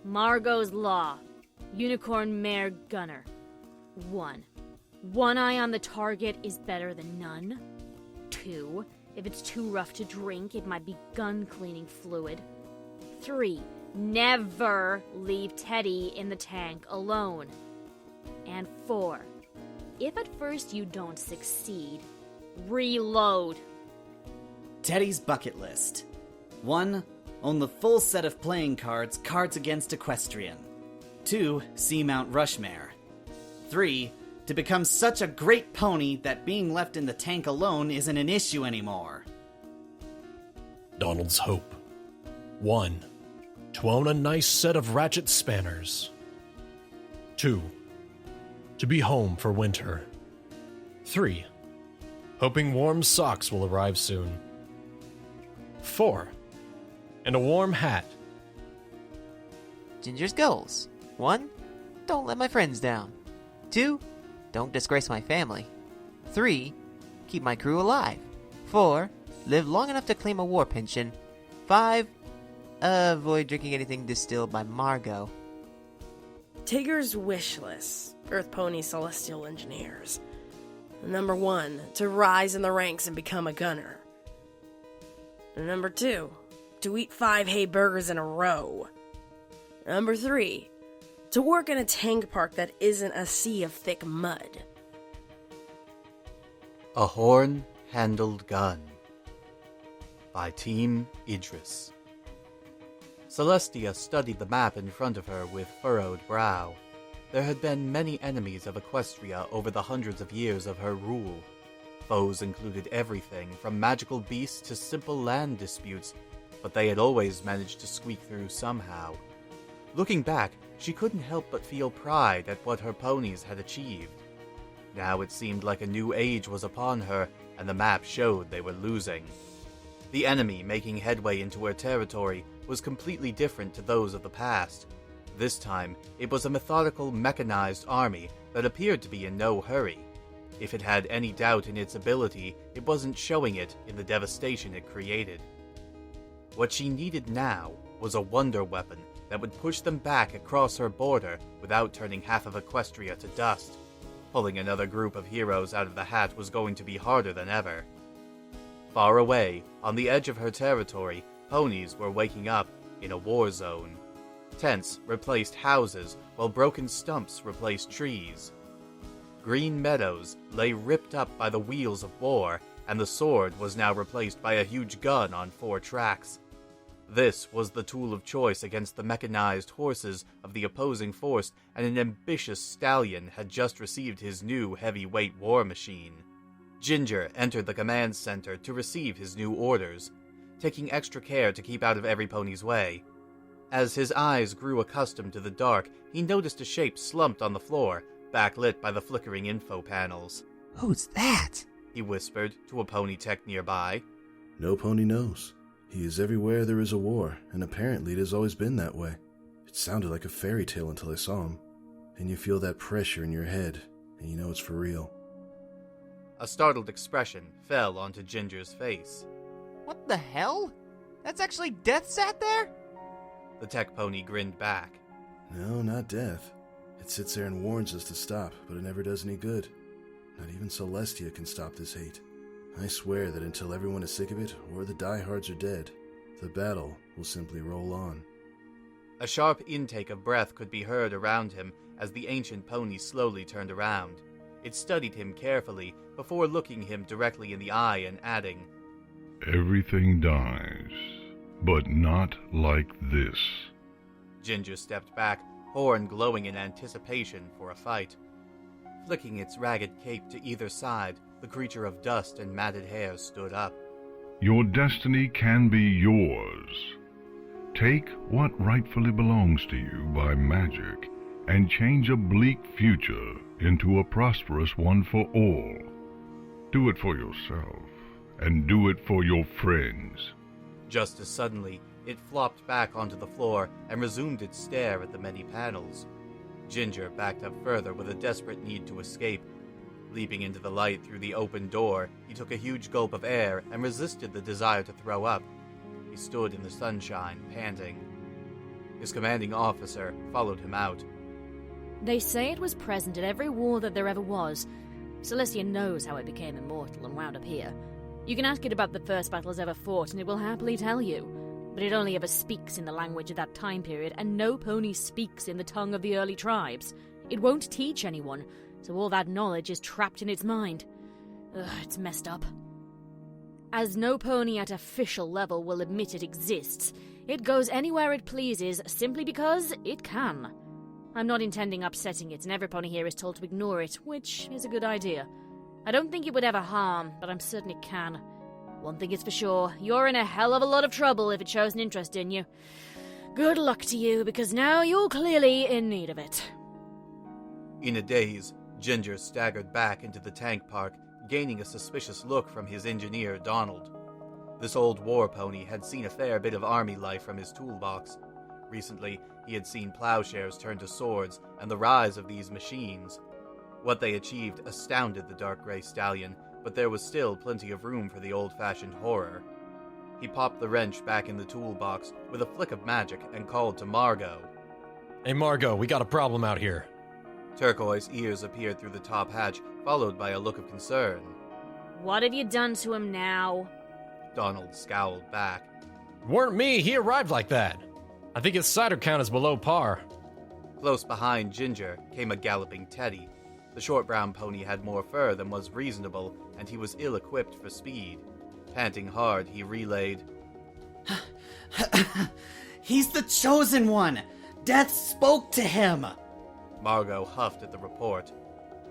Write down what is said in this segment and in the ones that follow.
Margo's Law. Unicorn Mare Gunner. 1. One eye on the target is better than none. 2. If it's too rough to drink, it might be gun cleaning fluid. 3. Never leave Teddy in the tank alone. And 4. If at first you don't succeed, reload. Teddy's bucket list. 1. Own the full set of playing cards, Cards Against Equestrian. 2. See Mount Rushmare. 3. To become such a great pony that being left in the tank alone isn't an issue anymore. Donald's Hope. 1. To own a nice set of ratchet spanners. 2. To be home for winter. 3. Hoping warm socks will arrive soon. 4. And a warm hat. Ginger's goals. 1. Don't let my friends down. 2. Don't disgrace my family. 3. Keep my crew alive. 4. Live long enough to claim a war pension. 5. Avoid drinking anything distilled by Margo. Tigger's wish list. Earth Pony Celestial Engineers. Number 1. To rise in the ranks and become a gunner. Number 2. To eat 5 hay burgers in a row. Number 3. To work in a tank park that isn't a sea of thick mud. A Horn-Handled Gun by Teamidris. Celestia studied the map in front of her with furrowed brow. There had been many enemies of Equestria over the hundreds of years of her rule. Foes included everything from magical beasts to simple land disputes, but they had always managed to squeak through somehow. Looking back, she couldn't help but feel pride at what her ponies had achieved. Now it seemed like a new age was upon her, and the map showed they were losing. The enemy making headway into her territory was completely different to those of the past. This time, it was a methodical, mechanized army that appeared to be in no hurry. If it had any doubt in its ability, it wasn't showing it in the devastation it created. What she needed now was a wonder weapon that would push them back across her border without turning half of Equestria to dust. Pulling another group of heroes out of the hat was going to be harder than ever. Far away, on the edge of her territory, ponies were waking up in a war zone. Tents replaced houses, while broken stumps replaced trees. Green meadows lay ripped up by the wheels of war, and the sword was now replaced by a huge gun on 4 tracks. This was the tool of choice against the mechanized horses of the opposing force, and an ambitious stallion had just received his new heavyweight war machine. Ginger entered the command center to receive his new orders, taking extra care to keep out of every pony's way. As his eyes grew accustomed to the dark, he noticed a shape slumped on the floor, backlit by the flickering info panels. Who's that? He whispered to a pony tech nearby. No pony knows. He is everywhere there is a war, and apparently it has always been that way. It sounded like a fairy tale until I saw him. And you feel that pressure in your head, and you know it's for real. A startled expression fell onto Ginger's face. What the hell? That's actually Death sat there? The tech pony grinned back. No, not death. It sits there and warns us to stop, but it never does any good. Not even Celestia can stop this hate. I swear that until everyone is sick of it, or the diehards are dead, the battle will simply roll on. A sharp intake of breath could be heard around him as the ancient pony slowly turned around. It studied him carefully before looking him directly in the eye and adding, Everything dies, but not like this. Ginger stepped back, horn glowing in anticipation for a fight. Flicking its ragged cape to either side, the creature of dust and matted hair stood up. Your destiny can be yours. Take what rightfully belongs to you by magic and change a bleak future into a prosperous one for all. Do it for yourself, and do it for your friends. Just as suddenly, it flopped back onto the floor and resumed its stare at the many panels. Ginger backed up further with a desperate need to escape. Leaping into the light through the open door, he took a huge gulp of air and resisted the desire to throw up. He stood in the sunshine, panting. His commanding officer followed him out. They say it was present at every war that there ever was. Celestia knows how it became immortal and wound up here. You can ask it about the first battles ever fought, and it will happily tell you. But it only ever speaks in the language of that time period, and no pony speaks in the tongue of the early tribes. It won't teach anyone, so all that knowledge is trapped in its mind. Ugh, it's messed up. As no pony at official level will admit it exists, it goes anywhere it pleases simply because it can. I'm not intending upsetting it, and every pony here is told to ignore it, which is a good idea. I don't think it would ever harm, but I'm certain it can. One thing is for sure, you're in a hell of a lot of trouble if it shows an interest in you. Good luck to you, because now you're clearly in need of it. In a daze, Ginger staggered back into the tank park, gaining a suspicious look from his engineer, Donald. This old war pony had seen a fair bit of army life from his toolbox. Recently, he had seen plowshares turn to swords and the rise of these machines. What they achieved astounded the dark gray stallion, but there was still plenty of room for the old-fashioned horror. He popped the wrench back in the toolbox with a flick of magic and called to Margo. Hey Margo, we got a problem out here. Turquoise ears appeared through the top hatch, followed by a look of concern. What have you done to him now? Donald scowled back. Weren't me, he arrived like that. I think his cider count is below par. Close behind Ginger came a galloping Teddy. The short brown pony had more fur than was reasonable, and he was ill-equipped for speed. Panting hard, he relayed, He's the chosen one! Death spoke to him! Margo huffed at the report.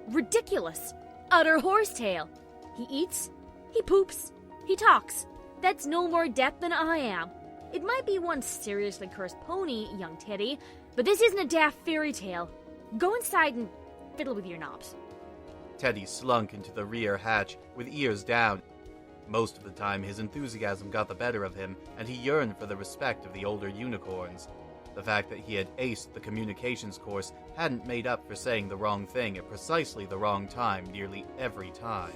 Ridiculous! Utter horsetail! He eats, he poops, he talks. That's no more death than I am. It might be one seriously cursed pony, young Teddy, but this isn't a daft fairy tale. Go inside and fiddle with your knobs. Teddy slunk into the rear hatch with ears down. Most of the time, his enthusiasm got the better of him, and he yearned for the respect of the older unicorns. The fact that he had aced the communications course hadn't made up for saying the wrong thing at precisely the wrong time nearly every time.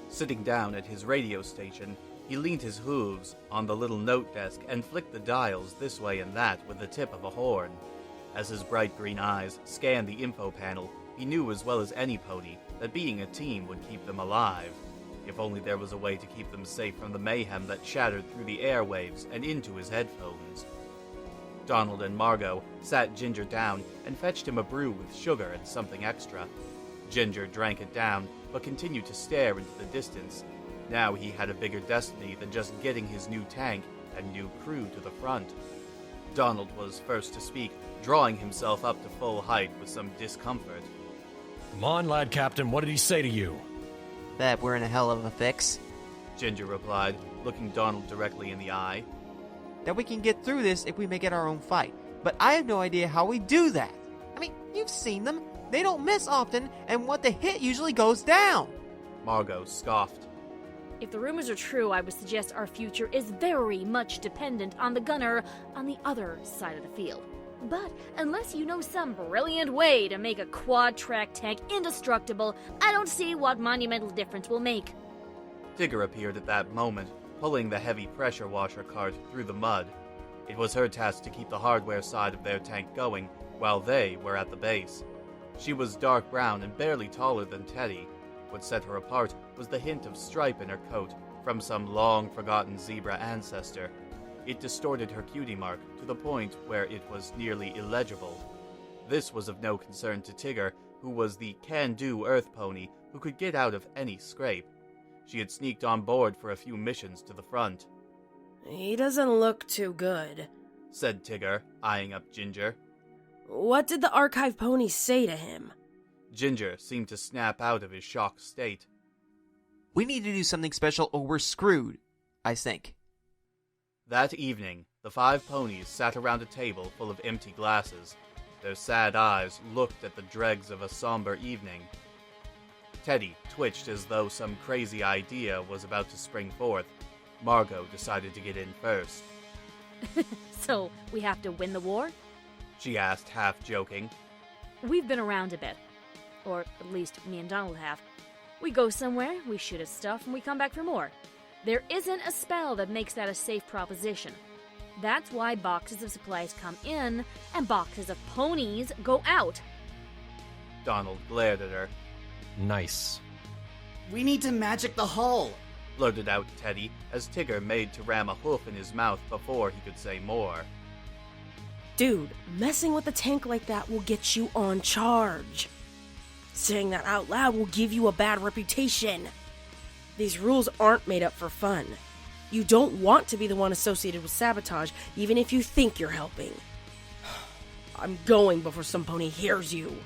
Sitting down at his radio station, he leaned his hooves on the little note desk and flicked the dials this way and that with the tip of a horn. As his bright green eyes scanned the info panel, he knew as well as any pony that being a team would keep them alive. If only there was a way to keep them safe from the mayhem that shattered through the airwaves and into his headphones. Donald and Margo sat Ginger down and fetched him a brew with sugar and something extra. Ginger drank it down, but continued to stare into the distance. Now he had a bigger destiny than just getting his new tank and new crew to the front. Donald was first to speak, drawing himself up to full height with some discomfort. Come on, lad captain, what did he say to you? That we're in a hell of a fix. Ginger replied, looking Donald directly in the eye. That we can get through this if we make it our own fight. But I have no idea how we do that. I mean, you've seen them. They don't miss often, and what they hit usually goes down. Margo scoffed. If the rumors are true, I would suggest our future is very much dependent on the gunner on the other side of the field. But unless you know some brilliant way to make a quad-track tank indestructible, I don't see what monumental difference will make. Tigger appeared at that moment, pulling the heavy pressure washer cart through the mud. It was her task to keep the hardware side of their tank going, while they were at the base. She was dark brown and barely taller than Teddy. What set her apart was the hint of stripe in her coat from some long-forgotten zebra ancestor. It distorted her cutie mark to the point where it was nearly illegible. This was of no concern to Tigger, who was the can-do earth pony who could get out of any scrape. She had sneaked on board for a few missions to the front. He doesn't look too good, said Tigger, eyeing up Ginger. What did the archive pony say to him? Ginger seemed to snap out of his shocked state. We need to do something special or we're screwed, I think. That evening, the 5 ponies sat around a table full of empty glasses. Their sad eyes looked at the dregs of a somber evening. Teddy twitched as though some crazy idea was about to spring forth. Margo decided to get in first. So, we have to win the war? She asked, half joking. We've been around a bit. Or at least me and Donald have. We go somewhere, we shoot at stuff, and we come back for more. There isn't a spell that makes that a safe proposition. That's why boxes of supplies come in and boxes of ponies go out. Donald glared at her, Nice. We need to magic the hull. blurted out Teddy as Tigger made to ram a hoof in his mouth before he could say more. Dude, messing with the tank like that will get you on charge. Saying that out loud will give you a bad reputation. These rules aren't made up for fun. You don't want to be the one associated with sabotage, even if you think you're helping. I'm going before some pony hears you.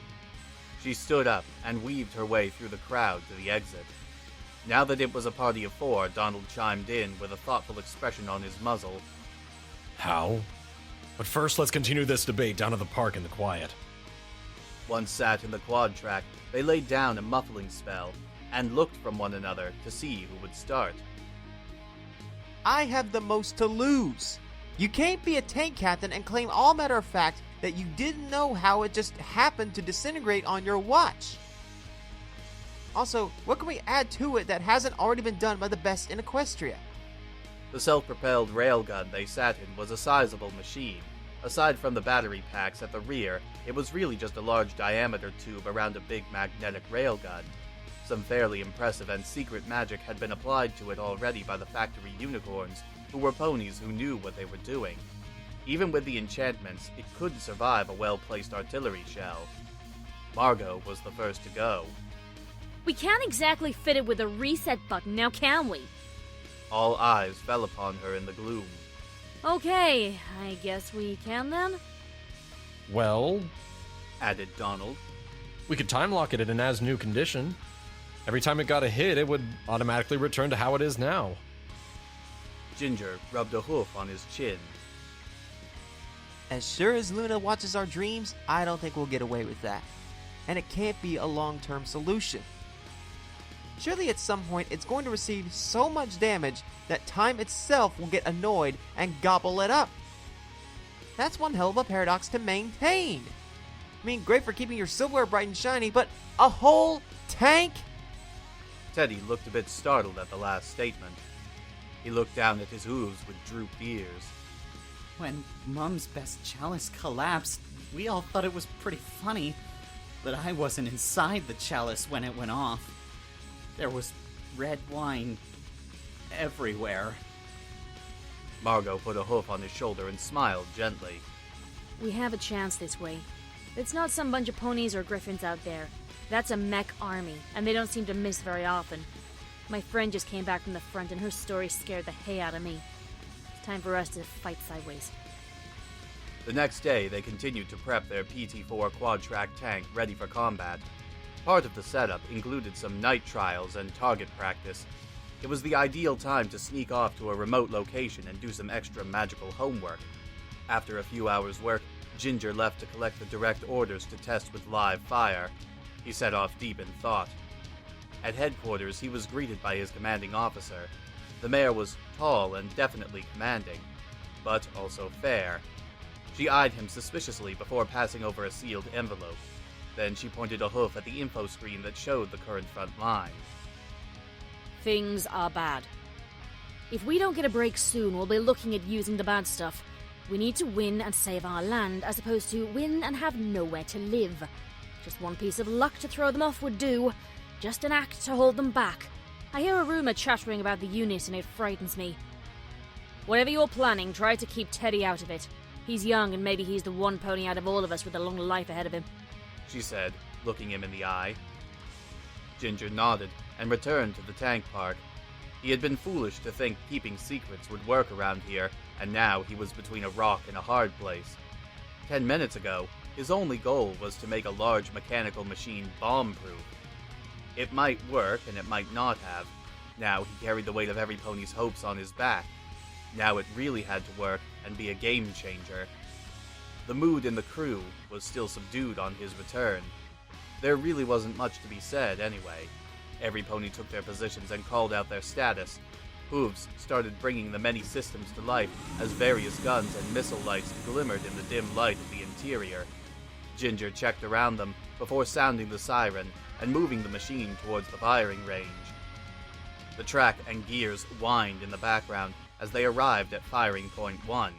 She stood up and weaved her way through the crowd to the exit. Now that it was a party of 4, Donald chimed in with a thoughtful expression on his muzzle. How? But first, let's continue this debate down at the park in the quiet. Once sat in the quad track, they laid down a muffling spell and looked from one another to see who would start. I have the most to lose. You can't be a tank captain and claim all matter of fact that you didn't know how it just happened to disintegrate on your watch. Also, what can we add to it that hasn't already been done by the best in Equestria? The self-propelled railgun they sat in was a sizable machine. Aside from the battery packs at the rear, it was really just a large diameter tube around a big magnetic railgun. Some fairly impressive and secret magic had been applied to it already by the factory unicorns, who were ponies who knew what they were doing. Even with the enchantments, it could survive a well-placed artillery shell. Margo was the first to go. We can't exactly fit it with a reset button, now can we? All eyes fell upon her in the gloom. Okay, I guess we can then? Well, Added Donald. we could time lock it in an as-new condition. Every time it got a hit, it would automatically return to how it is now. Ginger rubbed a hoof on his chin. As sure as Luna watches our dreams, I don't think we'll get away with that. And it can't be a long-term solution. Surely at some point it's going to receive so much damage that time itself will get annoyed and gobble it up. That's one hell of a paradox to maintain. I mean, great for keeping your silverware bright and shiny, but a whole tank? Teddy looked a bit startled at the last statement. He looked down at his hooves with drooped ears. When Mum's best chalice collapsed, we all thought it was pretty funny, but I wasn't inside the chalice when it went off. There was red wine everywhere. Margo put a hoof on his shoulder and smiled gently. We have a chance this way. It's not some bunch of ponies or griffins out there. That's a mech army, and they don't seem to miss very often. My friend just came back from the front, and her story scared the hay out of me. It's time for us to fight sideways. The next day, they continued to prep their PT-4 quad-track tank ready for combat. Part of the setup included some night trials and target practice. It was the ideal time to sneak off to a remote location and do some extra magical homework. After a few hours' work, Ginger left to collect the direct orders to test with live fire. He set off deep in thought. At headquarters, he was greeted by his commanding officer. The mayor was tall and definitely commanding, but also fair. She eyed him suspiciously before passing over a sealed envelope. Then she pointed a hoof at the info screen that showed the current front line. Things are bad. If we don't get a break soon, we'll be looking at using the bad stuff. We need to win and save our land, as opposed to win and have nowhere to live. Just one piece of luck to throw them off would do. Just an act to hold them back. I hear a rumor chattering about the unit and it frightens me. Whatever you're planning, try to keep Teddy out of it. He's young and maybe he's the one pony out of all of us with a long life ahead of him. She said, looking him in the eye. Ginger nodded and returned to the tank park. He had been foolish to think keeping secrets would work around here, and now he was between a rock and a hard place. 10 minutes ago, his only goal was to make a large mechanical machine bomb-proof. It might work, and it might not have. Now he carried the weight of every pony's hopes on his back. Now it really had to work and be a game-changer. The mood in the crew was still subdued on his return. There really wasn't much to be said anyway. Every pony took their positions and called out their status. Hooves started bringing the many systems to life as various guns and missile lights glimmered in the dim light of the interior. Ginger checked around them before sounding the siren and moving the machine towards the firing range. The track and gears whined in the background as they arrived at firing point 1.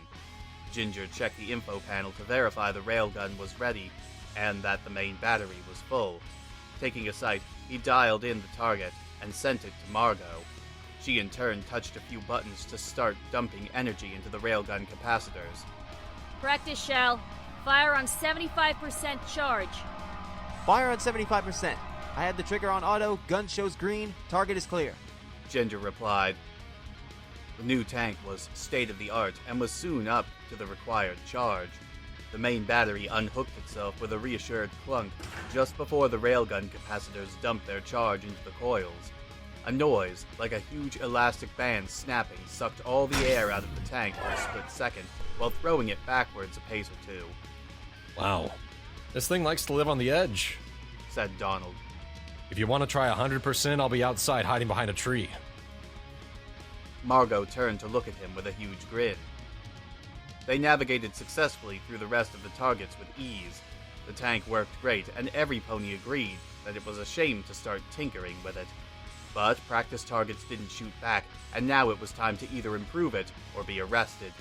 Ginger checked the info panel to verify the railgun was ready and that the main battery was full. Taking a sight, he dialed in the target and sent it to Margo. She in turn touched a few buttons to start dumping energy into the railgun capacitors. Practice shell. Fire on 75% charge. Fire on 75%. I had the trigger on auto, gun shows green, target is clear. Ginger replied. The new tank was state-of-the-art and was soon up to the required charge. The main battery unhooked itself with a reassured clunk just before the railgun capacitors dumped their charge into the coils. A noise, like a huge elastic band snapping, sucked all the air out of the tank for a split second, while throwing it backwards a pace or two. Wow. This thing likes to live on the edge, Said Donald. If you want to try 100%, I'll be outside hiding behind a tree. Margo turned to look at him with a huge grin. They navigated successfully through the rest of the targets with ease. The tank worked great, and every pony agreed that it was a shame to start tinkering with it. But practice targets didn't shoot back, and now it was time to either improve it or be arrested.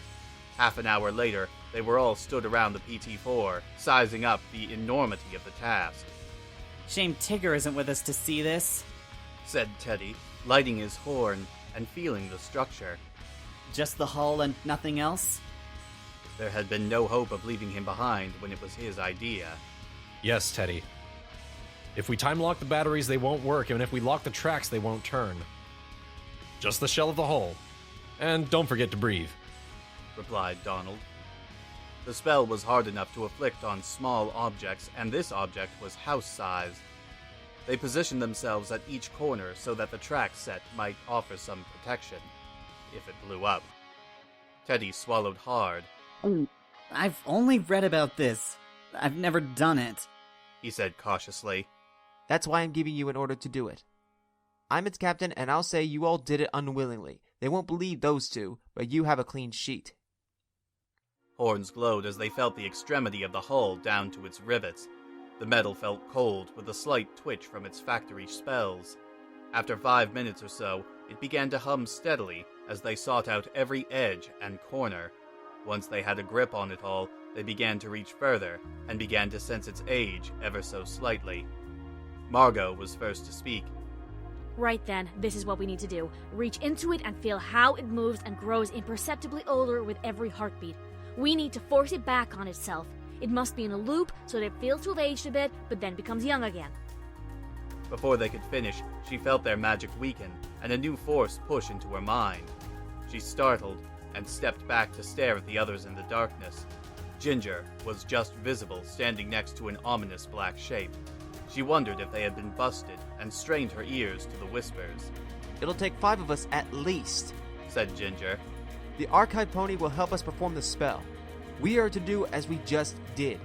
Half an hour later, they were all stood around the PT-4, sizing up the enormity of the task. Shame Tigger isn't with us to see this, Said Teddy, lighting his horn and feeling the structure. Just the hull and nothing else? There had been no hope of leaving him behind when it was his idea. Yes, Teddy. If we time lock the batteries, they won't work, and if we lock the tracks, they won't turn. Just the shell of the hull. And don't forget to breathe, Replied Donald. The spell was hard enough to afflict on small objects, and this object was house-sized. They positioned themselves at each corner so that the track set might offer some protection, if it blew up. Teddy swallowed hard. I've only read about this. I've never done it. He said cautiously. That's why I'm giving you an order to do it. I'm its captain, and I'll say you all did it unwillingly. They won't believe those two, but you have a clean sheet. Horns glowed as they felt the extremity of the hull down to its rivets. The metal felt cold, with a slight twitch from its factory spells. After 5 minutes or so, it began to hum steadily as they sought out every edge and corner. Once they had a grip on it all, they began to reach further, and began to sense its age ever so slightly. Margo was first to speak. Right then, this is what we need to do. Reach into it and feel how it moves and grows imperceptibly older with every heartbeat. We need to force it back on itself. It must be in a loop so that it feels to have aged a bit, but then becomes young again. Before they could finish, she felt their magic weaken, and a new force push into her mind. She startled, and stepped back to stare at the others in the darkness. Ginger was just visible, standing next to an ominous black shape. She wondered if they had been busted, and strained her ears to the whispers. It'll take 5 of us at least, Said Ginger. The Archive Pony will help us perform the spell. We are to do as we just did,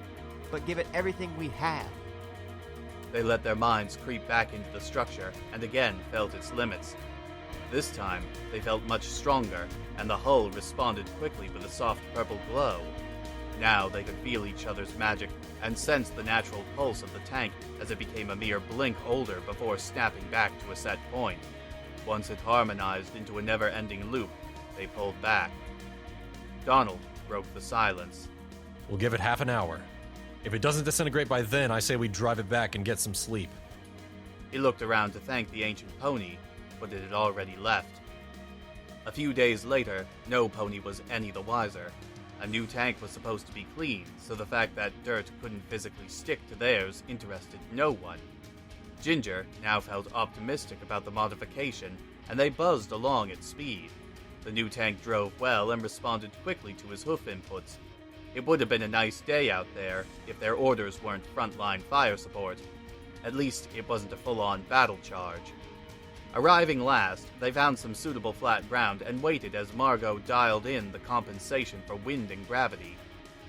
but give it everything we have. They let their minds creep back into the structure, and again felt its limits. This time, they felt much stronger, and the hull responded quickly with a soft purple glow. Now they could feel each other's magic, and sense the natural pulse of the tank as it became a mere blink older before snapping back to a set point. Once it harmonized into a never-ending loop, they pulled back. Donald broke the silence. We'll give it half an hour. If it doesn't disintegrate by then, I say we drive it back and get some sleep. He looked around to thank the ancient pony, but it had already left. A few days later, no pony was any the wiser. A new tank was supposed to be clean, so the fact that dirt couldn't physically stick to theirs interested no one. Ginger now felt optimistic about the modification, and they buzzed along at speed. The new tank drove well and responded quickly to his hoof inputs. It would have been a nice day out there if their orders weren't frontline fire support. At least it wasn't a full-on battle charge. Arriving last, they found some suitable flat ground and waited as Margo dialed in the compensation for wind and gravity.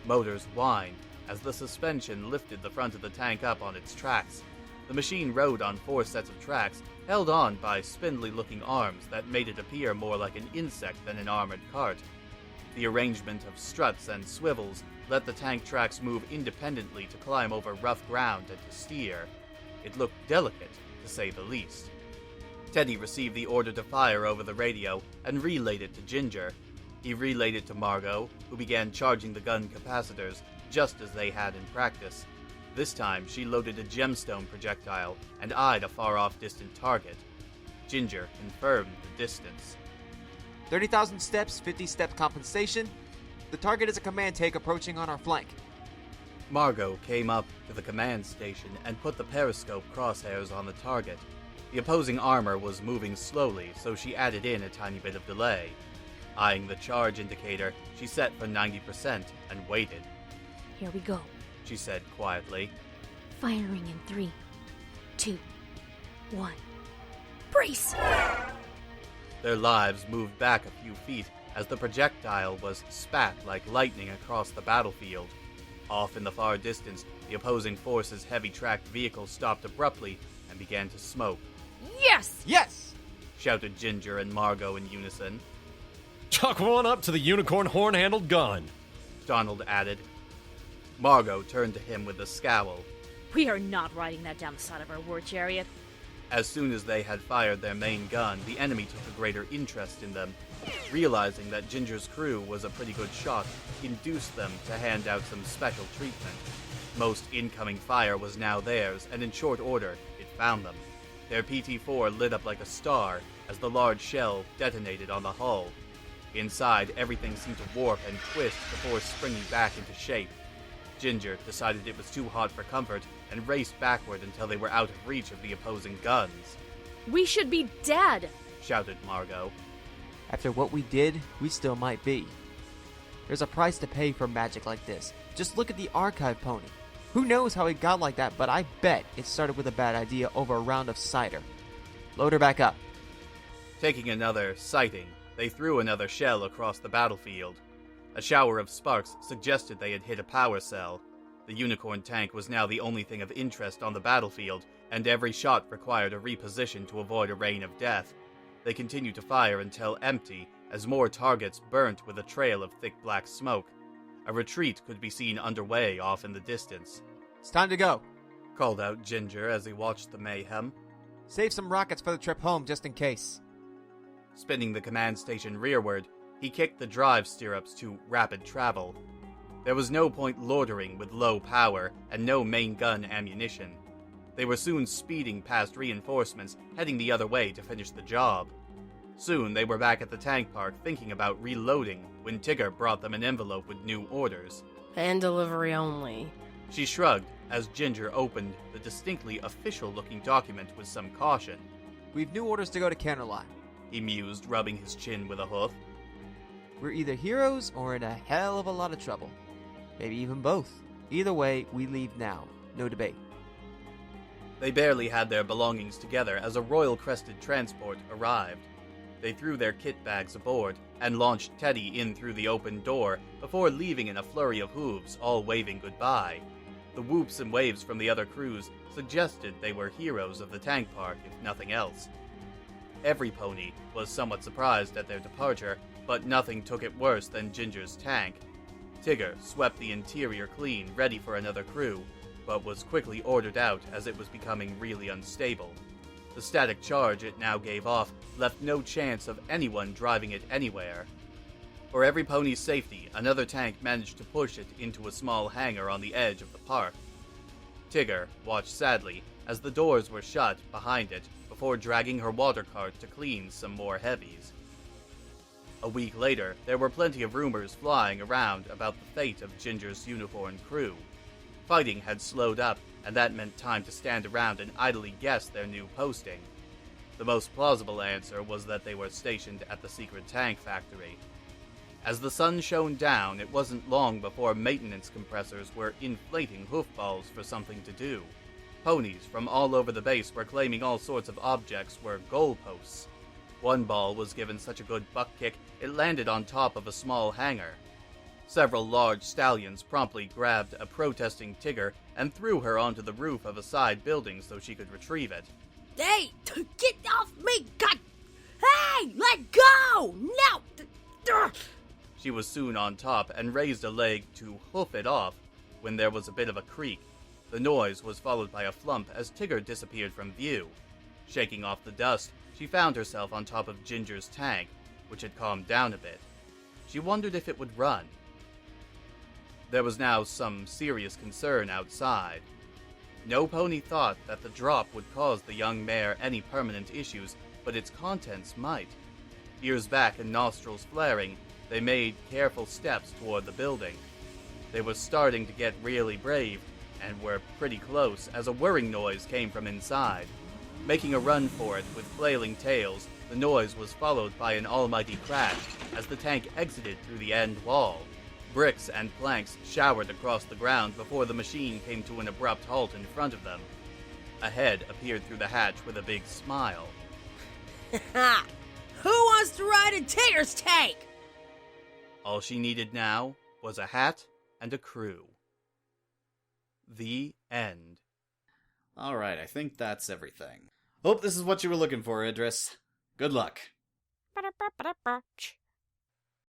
Motors whined as the suspension lifted the front of the tank up on its tracks. The machine rode on 4 sets of tracks, held on by spindly-looking arms that made it appear more like an insect than an armored cart. The arrangement of struts and swivels let the tank tracks move independently to climb over rough ground and to steer. It looked delicate, to say the least. Teddy received the order to fire over the radio and relayed it to Ginger. He relayed it to Margo, who began charging the gun capacitors just as they had in practice. This time, she loaded a gemstone projectile and eyed a far-off distant target. Ginger confirmed the distance. 30,000 steps, 50 step compensation. The target is a command tank approaching on our flank. Margo came up to the command station and put the periscope crosshairs on the target. The opposing armor was moving slowly, so she added in a tiny bit of delay. Eyeing the charge indicator, she set for 90% and waited. Here we go. She said quietly. Firing in 3, 2, 1. Brace! Their lives moved back a few feet as the projectile was spat like lightning across the battlefield. Off in the far distance, the opposing force's heavy tracked vehicle stopped abruptly and began to smoke. Yes! Yes! Shouted Ginger and Margo in unison. Chuck one up to the unicorn horn-handled gun. Donald added. Margo turned to him with a scowl. We are not riding that down the side of our war chariot. As soon as they had fired their main gun, the enemy took a greater interest in them. Realizing that Ginger's crew was a pretty good shot, induced them to hand out some special treatment. Most incoming fire was now theirs, and in short order, it found them. Their PT-4 lit up like a star as the large shell detonated on the hull. Inside, everything seemed to warp and twist before springing back into shape. Ginger decided it was too hot for comfort and raced backward until they were out of reach of the opposing guns. We should be dead! Shouted Margo. After what we did, we still might be. There's a price to pay for magic like this. Just look at the archive pony. Who knows how it got like that, but I bet it started with a bad idea over a round of cider. Load her back up. Taking another sighting, they threw another shell across the battlefield. A shower of sparks suggested they had hit a power cell. The unicorn tank was now the only thing of interest on the battlefield, and every shot required a reposition to avoid a rain of death. They continued to fire until empty, as more targets burnt with a trail of thick black smoke. A retreat could be seen underway off in the distance. It's time to go. Called out Ginger as he watched the mayhem. Save some rockets for the trip home just in case. Spinning the command station rearward, he kicked the drive stirrups to rapid travel. There was no point loitering with low power and no main gun ammunition. They were soon speeding past reinforcements, heading the other way to finish the job. Soon they were back at the tank park thinking about reloading when Tigger brought them an envelope with new orders. And delivery only. She shrugged as Ginger opened the distinctly official-looking document with some caution. We've new orders to go to Canterlot. He mused, rubbing his chin with a hoof. We're either heroes or in a hell of a lot of trouble. Maybe even both. Either way, we leave now. No debate. They barely had their belongings together as a royal-crested transport arrived. They threw their kit bags aboard and launched Teddy in through the open door before leaving in a flurry of hooves, all waving goodbye. The whoops and waves from the other crews suggested they were heroes of the tank park, if nothing else. Every pony was somewhat surprised at their departure, but nothing took it worse than Ginger's tank. Tigger swept the interior clean, ready for another crew, but was quickly ordered out as it was becoming really unstable. The static charge it now gave off left no chance of anyone driving it anywhere. For every pony's safety, another tank managed to push it into a small hangar on the edge of the park. Tigger watched sadly as the doors were shut behind it before dragging her water cart to clean some more heavies. A week later, there were plenty of rumors flying around about the fate of Ginger's unicorn crew. Fighting had slowed up, and that meant time to stand around and idly guess their new posting. The most plausible answer was that they were stationed at the secret tank factory. As the sun shone down, it wasn't long before maintenance compressors were inflating hoofballs for something to do. Ponies from all over the base were claiming all sorts of objects were goalposts. One ball was given such a good buck kick, it landed on top of a small hangar. Several large stallions promptly grabbed a protesting Tigger and threw her onto the roof of a side building so she could retrieve it. Hey, get off me! God! Hey, let go! No! She was soon on top and raised a leg to hoof it off when there was a bit of a creak. The noise was followed by a flump as Tigger disappeared from view. Shaking off the dust, she found herself on top of Ginger's tank, which had calmed down a bit. she wondered if it would run. There was now some serious concern outside. No pony thought that the drop would cause the young mare any permanent issues, but its contents might. Ears back and nostrils flaring, they made careful steps toward the building. They were starting to get really brave, and were pretty close as a whirring noise came from inside. Making a run for it with flailing tails, the noise was followed by an almighty crash as the tank exited through the end wall. Bricks and planks showered across the ground before the machine came to an abrupt halt in front of them. A head appeared through the hatch with a big smile. Ha! Who wants to ride a Tiggers Tank? All she needed now was a hat and a crew. The end. Alright, I think that's everything. Hope this is what you were looking for, Idris. Good luck.